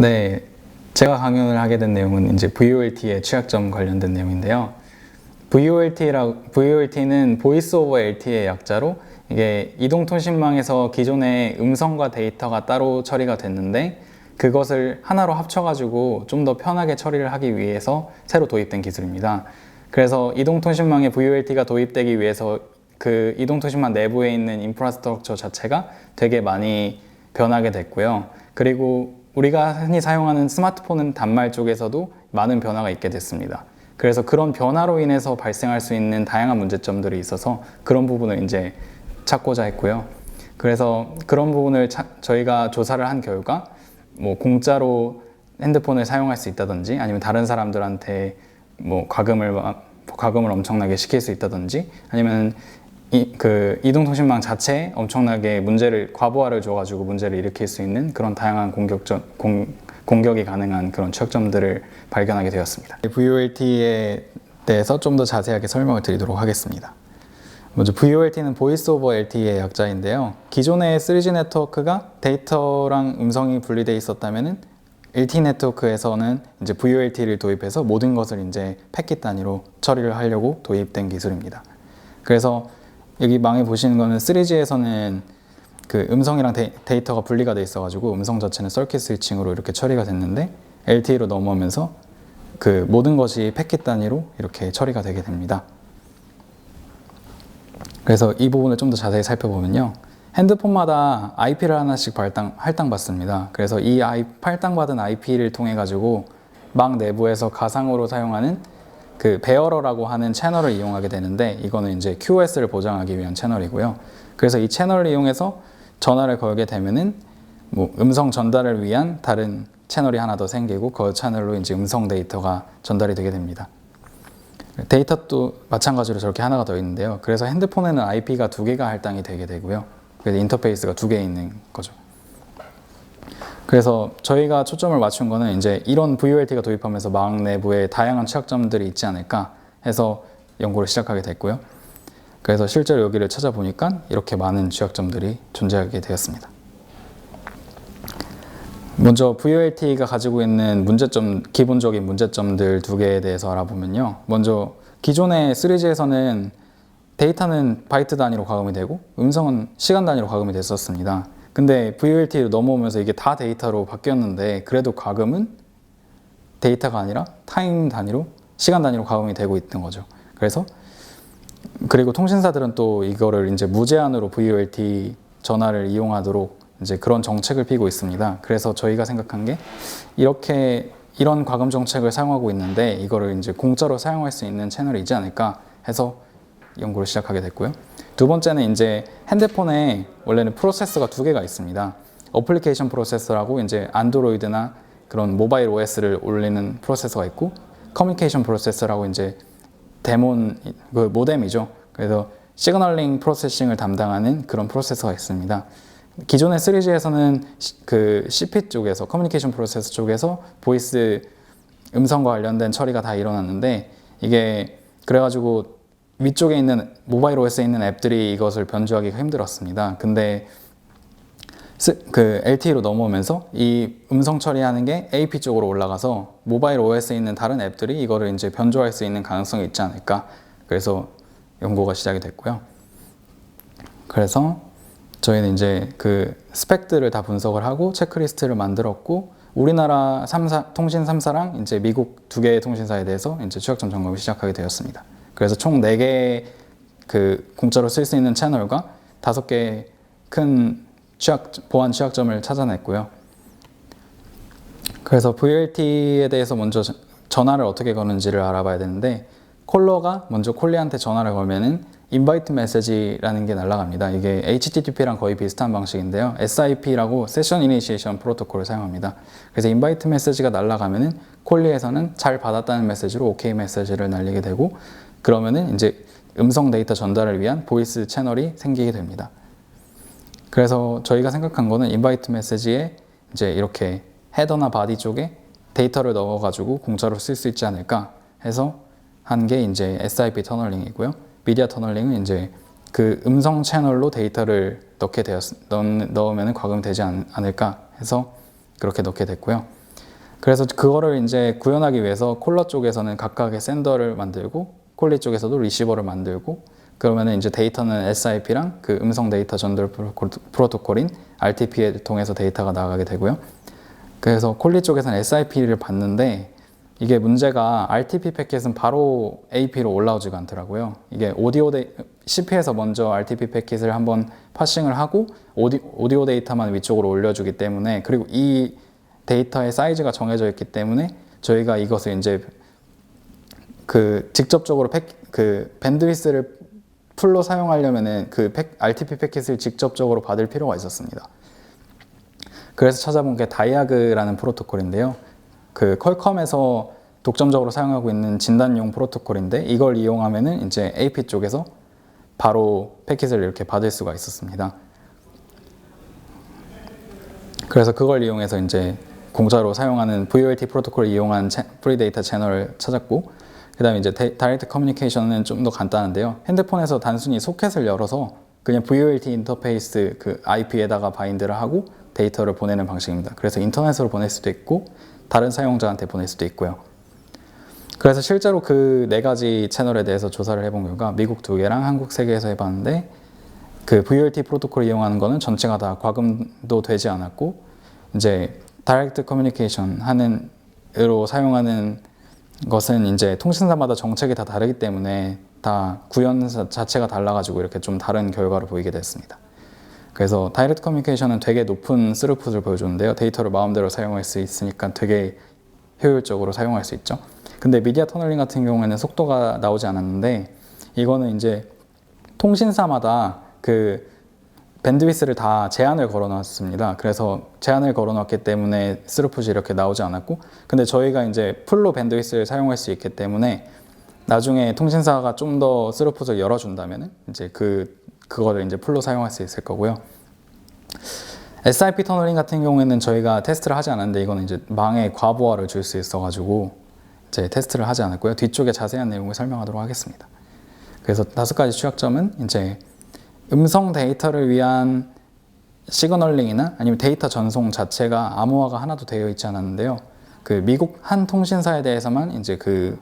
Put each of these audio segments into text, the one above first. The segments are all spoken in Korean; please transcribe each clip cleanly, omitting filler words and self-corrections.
네, 제가 강연을 하게 된 내용은 이제 VoLT의 취약점 관련된 내용인데요. VoLT는 Voice over LTE의 약자로 이게 이동통신망에서 기존의 음성과 데이터가 따로 처리가 됐는데 그것을 하나로 합쳐가지고 좀 더 편하게 처리를 하기 위해서 새로 도입된 기술입니다. 그래서 이동통신망에 VoLT가 도입되기 위해서 그 이동통신망 내부에 있는 인프라스트럭처 자체가 되게 많이 변하게 됐고요. 그리고 우리가 흔히 사용하는 스마트폰 단말 쪽에서도 많은 변화가 있게 됐습니다. 그래서 그런 변화로 인해서 발생할 수 있는 다양한 문제점들이 있어서 그런 부분을 이제 찾고자 했고요. 그래서 그런 부분을 저희가 조사를 한 결과 뭐 공짜로 핸드폰을 사용할 수 있다든지 아니면 다른 사람들한테 뭐 과금을 엄청나게 시킬 수 있다든지 아니면 그 이동통신망 자체에 엄청나게 과부하를 줘가지고 문제를 일으킬 수 있는 그런 다양한 공격이 가능한 그런 취약점들을 발견하게 되었습니다. VoLT에 대해서 좀 더 자세하게 설명을 드리도록 하겠습니다. 먼저 VoLT는 Voice over LTE의 약자인데요. 기존의 3G 네트워크가 데이터랑 음성이 분리되어 있었다면은 LTE 네트워크에서는 이제 VoLT를 도입해서 모든 것을 이제 패킷 단위로 처리를 하려고 도입된 기술입니다. 그래서 여기 망에 보시는 거는 3G에서는 그 음성이랑 데이터가 분리가 돼 있어가지고 음성 자체는 서킷 스위칭으로 이렇게 처리가 됐는데 LTE로 넘어오면서 그 모든 것이 패킷 단위로 이렇게 처리가 되게 됩니다. 그래서 이 부분을 좀 더 자세히 살펴보면요. 핸드폰마다 IP를 하나씩 할당받습니다. 그래서 이 할당받은 IP를 통해 가지고 망 내부에서 가상으로 사용하는 그 베어러라고 하는 채널을 이용하게 되는데 이거는 이제 QoS를 보장하기 위한 채널이고요. 그래서 이 채널을 이용해서 전화를 걸게 되면은 뭐 음성 전달을 위한 다른 채널이 하나 더 생기고 그 채널로 이제 음성 데이터가 전달이 되게 됩니다. 데이터도 마찬가지로 저렇게 하나가 더 있는데요. 그래서 핸드폰에는 IP가 2개가 할당이 되게 되고요. 그래서 인터페이스가 2개 있는 거죠. 그래서 저희가 초점을 맞춘 거는 이제 이런 VoLT가 도입하면서 망 내부에 다양한 취약점들이 있지 않을까 해서 연구를 시작하게 됐고요. 그래서 실제로 여기를 찾아보니까 이렇게 많은 취약점들이 존재하게 되었습니다. 먼저 VoLT가 가지고 있는 기본적인 문제점들 2개에 대해서 알아보면요. 먼저 기존의 3G에서는 데이터는 바이트 단위로 과금이 되고 음성은 시간 단위로 과금이 됐었습니다. 근데 VoLT로 넘어오면서 이게 다 데이터로 바뀌었는데 그래도 과금은 데이터가 아니라 타임 단위로 시간 단위로 과금이 되고 있던 거죠. 그리고 통신사들은 또 이거를 이제 무제한으로 VoLT 전화를 이용하도록 이제 그런 정책을 피고 있습니다. 그래서 저희가 생각한 게 이런 과금 정책을 사용하고 있는데 이거를 이제 공짜로 사용할 수 있는 채널이 있지 않을까 해서 연구를 시작하게 됐고요. 두 번째는 이제 핸드폰에 원래는 프로세서가 2개가 있습니다. 어플리케이션 프로세서라고 이제 안드로이드나 그런 모바일 OS를 올리는 프로세서가 있고 커뮤니케이션 프로세서라고 이제 모뎀이죠. 그래서 시그널링 프로세싱을 담당하는 그런 프로세서가 있습니다. 기존의 3G에서는 그 CP 쪽에서 커뮤니케이션 프로세서 쪽에서 보이스 음성과 관련된 처리가 다 일어났는데 이게 그래가지고 위쪽에 있는 모바일 OS에 있는 앱들이 이것을 변조하기가 힘들었습니다. 근데 그 LTE로 넘어오면서 이 음성 처리하는 게 AP 쪽으로 올라가서 모바일 OS에 있는 다른 앱들이 이거를 이제 변조할 수 있는 가능성이 있지 않을까. 그래서 연구가 시작이 됐고요. 그래서 저희는 이제 그 스펙들을 다 분석을 하고 체크리스트를 만들었고 우리나라 통신 3사랑 이제 미국 2개의 통신사에 대해서 이제 취약점 점검을 시작하게 되었습니다. 그래서 총 4개의 그 공짜로 쓸 수 있는 채널과 5개의 큰 보안 취약점을 찾아냈고요. 그래서 VoLT에 대해서 먼저 전화를 어떻게 거는지를 알아봐야 되는데 콜러가 먼저 콜리한테 전화를 걸면은 인바이트 메시지라는 게 날아갑니다. 이게 HTTP랑 거의 비슷한 방식인데요. SIP라고 세션 이니시에이션 프로토콜을 사용합니다. 그래서 인바이트 메시지가 날아가면은 콜리에서는 잘 받았다는 메시지로 OK 메시지를 날리게 되고 그러면은 이제 음성 데이터 전달을 위한 보이스 채널이 생기게 됩니다. 그래서 저희가 생각한 거는 인바이트 메시지에 이제 이렇게 헤더나 바디 쪽에 데이터를 넣어가지고 공짜로 쓸 수 있지 않을까 해서 한 게 이제 SIP 터널링이고요. 미디어 터널링은 이제 그 음성 채널로 데이터를 넣으면 과금되지 않을까 해서 그렇게 넣게 됐고요. 그래서 그거를 이제 구현하기 위해서 콜러 쪽에서는 각각의 샌더를 만들고 콜리 쪽에서도 리시버를 만들고 그러면은 이제 데이터는 SIP랑 그 음성 데이터 전달 프로토콜인 RTP를 통해서 데이터가 나가게 되고요. 그래서 콜리 쪽에서는 SIP를 받는데 이게 문제가 RTP 패킷은 바로 AP로 올라오지가 않더라고요. 이게 CP에서 먼저 RTP 패킷을 한번 파싱을 하고 오디오 데이터만 위쪽으로 올려주기 때문에 그리고 이 데이터의 사이즈가 정해져 있기 때문에 저희가 이것을 이제 그 직접적으로 그 밴드위스를 풀로 사용하려면은 그 RTP 패킷을 직접적으로 받을 필요가 있었습니다. 그래서 찾아본 게 다이아그라는 프로토콜인데요. 그 퀄컴에서 독점적으로 사용하고 있는 진단용 프로토콜인데 이걸 이용하면은 이제 AP 쪽에서 바로 패킷을 이렇게 받을 수가 있었습니다. 그래서 그걸 이용해서 이제 공짜로 사용하는 VoLT 프로토콜을 이용한 프리데이터 채널을 찾았고 그 다음에 이제 다이렉트 커뮤니케이션은 좀 더 간단한데요. 핸드폰에서 단순히 소켓을 열어서 그냥 VoLT 인터페이스 그 IP에다가 바인드를 하고 데이터를 보내는 방식입니다. 그래서 인터넷으로 보낼 수도 있고 다른 사용자한테 보낼 수도 있고요. 그래서 실제로 그 네 가지 채널에 대해서 조사를 해본 결과 미국 2개랑 한국 3개에서 해봤는데 그 VoLT 프로토콜을 이용하는 거는 전체가 다 과금도 되지 않았고 이제 다이렉트 커뮤니케이션 으로 사용하는 것은 이제 통신사마다 정책이 다 다르기 때문에 다 구현 자체가 달라가지고 이렇게 좀 다른 결과를 보이게 됐습니다. 그래서 다이렉트 커뮤니케이션은 되게 높은 스루풋을 보여주는데요. 데이터를 마음대로 사용할 수 있으니까 되게 효율적으로 사용할 수 있죠. 근데 미디어 터널링 같은 경우에는 속도가 나오지 않았는데 이거는 이제 통신사마다 그 밴드위스를 다 제한을 걸어놨습니다. 그래서 제한을 걸어놨기 때문에 스루풋이 이렇게 나오지 않았고 근데 저희가 이제 풀로 밴드위스를 사용할 수 있기 때문에 나중에 통신사가 좀 더 스루풋을 열어준다면 이제 그거를 이제 풀로 사용할 수 있을 거고요. SIP 터널링 같은 경우에는 저희가 테스트를 하지 않았는데 이거는 이제 망에 과부하를 줄 수 있어가지고 이제 테스트를 하지 않았고요. 뒤쪽에 자세한 내용을 설명하도록 하겠습니다. 그래서 5가지 취약점은 이제 음성 데이터를 위한 시그널링이나 아니면 데이터 전송 자체가 암호화가 하나도 되어 있지 않았는데요. 그 미국 한 통신사에 대해서만 이제 그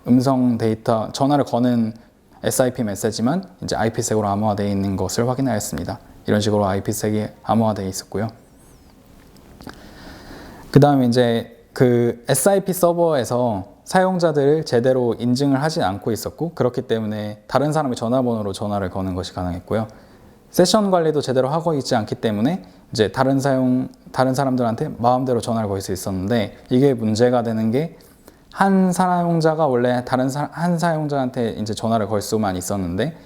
음성 데이터 전화를 거는 SIP 메시지만 이제 IP색으로 암호화되어 있는 것을 확인하였습니다. 이런 식으로 IP색이 암호화되어 있었고요. 그 다음에 이제 그 SIP 서버에서 사용자들을 제대로 인증을 하지 않고 있었고 그렇기 때문에 다른 사람의 전화번호로 전화를 거는 것이 가능했고요. 세션 관리도 제대로 하고 있지 않기 때문에 이제 다른 사람들한테 마음대로 전화를 걸 수 있었는데 이게 문제가 되는 게 한 사용자가 원래 한 사용자한테 이제 전화를 걸 수만 있었는데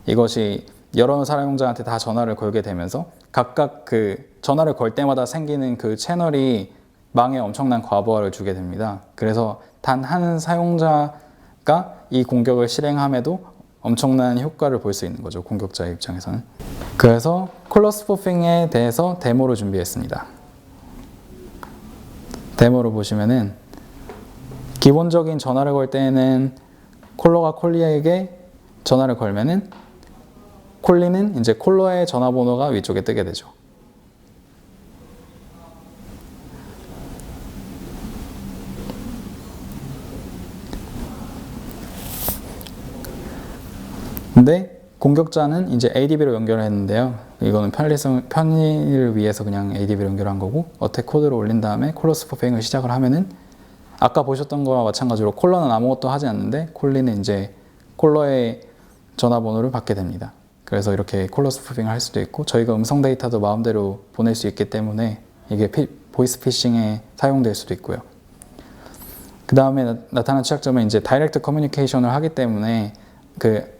이것이 여러 사용자한테 다 전화를 걸게 되면서 각각 그 전화를 걸 때마다 생기는 그 채널이 망에 엄청난 과부하를 주게 됩니다. 그래서 단 한 사용자가 이 공격을 실행함에도 엄청난 효과를 볼 수 있는 거죠. 공격자의 입장에서는. 그래서 콜러 스푸핑에 대해서 데모를 준비했습니다. 데모를 보시면은 기본적인 전화를 걸 때에는 콜러가 콜리에게 전화를 걸면은 콜리는 이제 콜러의 전화번호가 위쪽에 뜨게 되죠. 근데 공격자는 이제 ADB로 연결을 했는데요. 이거는 편의를 위해서 그냥 ADB로 연결한 거고 어택 코드를 올린 다음에 콜러 스푸핑을 시작을 하면은 아까 보셨던 거와 마찬가지로 콜러는 아무것도 하지 않는데 콜리는 이제 콜러의 전화번호를 받게 됩니다. 그래서 이렇게 콜러 스푸핑을 할 수도 있고 저희가 음성 데이터도 마음대로 보낼 수 있기 때문에 이게 보이스 피싱에 사용될 수도 있고요. 그 다음에 나타난 취약점은 이제 다이렉트 커뮤니케이션을 하기 때문에 그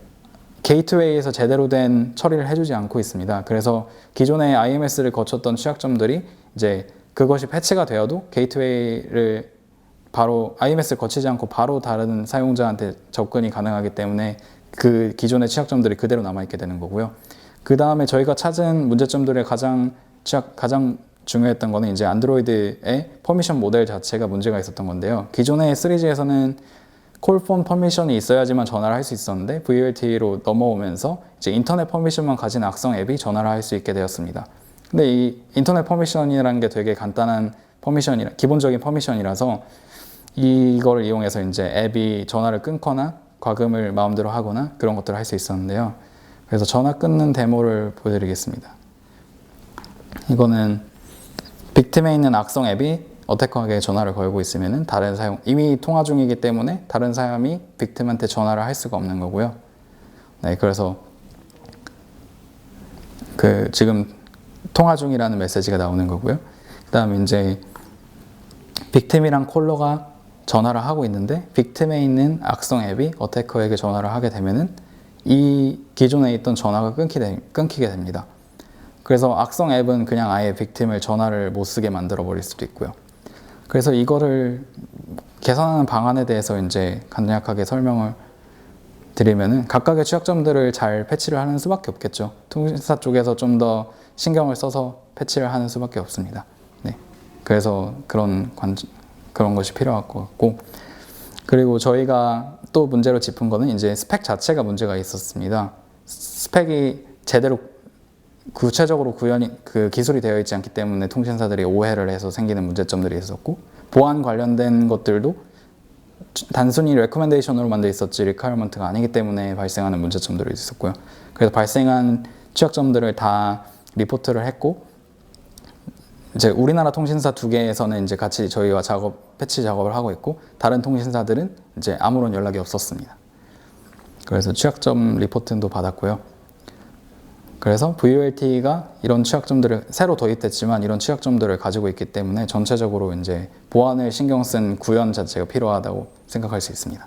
게이트웨이에서 제대로 된 처리를 해주지 않고 있습니다. 그래서 기존의 IMS를 거쳤던 취약점들이 이제 그것이 패치가 되어도 게이트웨이를 바로 IMS를 거치지 않고 바로 다른 사용자한테 접근이 가능하기 때문에 그 기존의 취약점들이 그대로 남아있게 되는 거고요. 그 다음에 저희가 찾은 문제점들의 가장 중요했던 거는 이제 안드로이드의 퍼미션 모델 자체가 문제가 있었던 건데요. 기존의 3G에서는 콜폰 퍼미션이 있어야지만 전화를 할 수 있었는데 VoLT로 넘어오면서 이제 인터넷 퍼미션만 가진 악성 앱이 전화를 할 수 있게 되었습니다. 근데 이 인터넷 퍼미션이라는 게 되게 간단한 퍼미션이 기본적인 퍼미션이라서 이걸 이용해서 이제 앱이 전화를 끊거나 과금을 마음대로 하거나 그런 것들을 할 수 있었는데요. 그래서 전화 끊는 데모를 보여드리겠습니다. 이거는 빅팀에 있는 악성 앱이 어태커에게 전화를 걸고 있으면은 다른 사용, 이미 통화 중이기 때문에 다른 사람이 빅팀한테 전화를 할 수가 없는 거고요. 네, 그래서 지금 통화 중이라는 메시지가 나오는 거고요. 그다음에 이제 빅팀이랑 콜러가 전화를 하고 있는데 빅팀에 있는 악성 앱이 어태커에게 전화를 하게 되면은 이 기존에 있던 전화가 끊기게 됩니다. 그래서 악성 앱은 그냥 아예 빅팀을 전화를 못 쓰게 만들어 버릴 수도 있고요. 그래서 이거를 개선하는 방안에 대해서 이제 간략하게 설명을 드리면은 각각의 취약점들을 잘 패치를 하는 수밖에 없겠죠. 통신사 쪽에서 좀 더 신경을 써서 패치를 하는 수밖에 없습니다. 네. 그래서 그런 것이 필요할 것 같고, 그리고 저희가 또 문제로 짚은 거는 이제 스펙 자체가 문제가 있었습니다. 스펙이 제대로 구체적으로 기술이 되어 있지 않기 때문에 통신사들이 오해를 해서 생기는 문제점들이 있었고, 보안 관련된 것들도 단순히 레코멘데이션으로 만돼 있었지 리퀘어먼트가 아니기 때문에 발생하는 문제점들이 있었고요. 그래서 발생한 취약점들을 다 리포트를 했고, 이제 우리나라 통신사 2개에서는 이제 같이 저희와 패치 작업을 하고 있고, 다른 통신사들은 이제 아무런 연락이 없었습니다. 그래서 취약점 리포트도 받았고요. 그래서 VoLTE가 이런 취약점들을 새로 도입됐지만 이런 취약점들을 가지고 있기 때문에 전체적으로 이제 보안을 신경 쓴 구현 자체가 필요하다고 생각할 수 있습니다.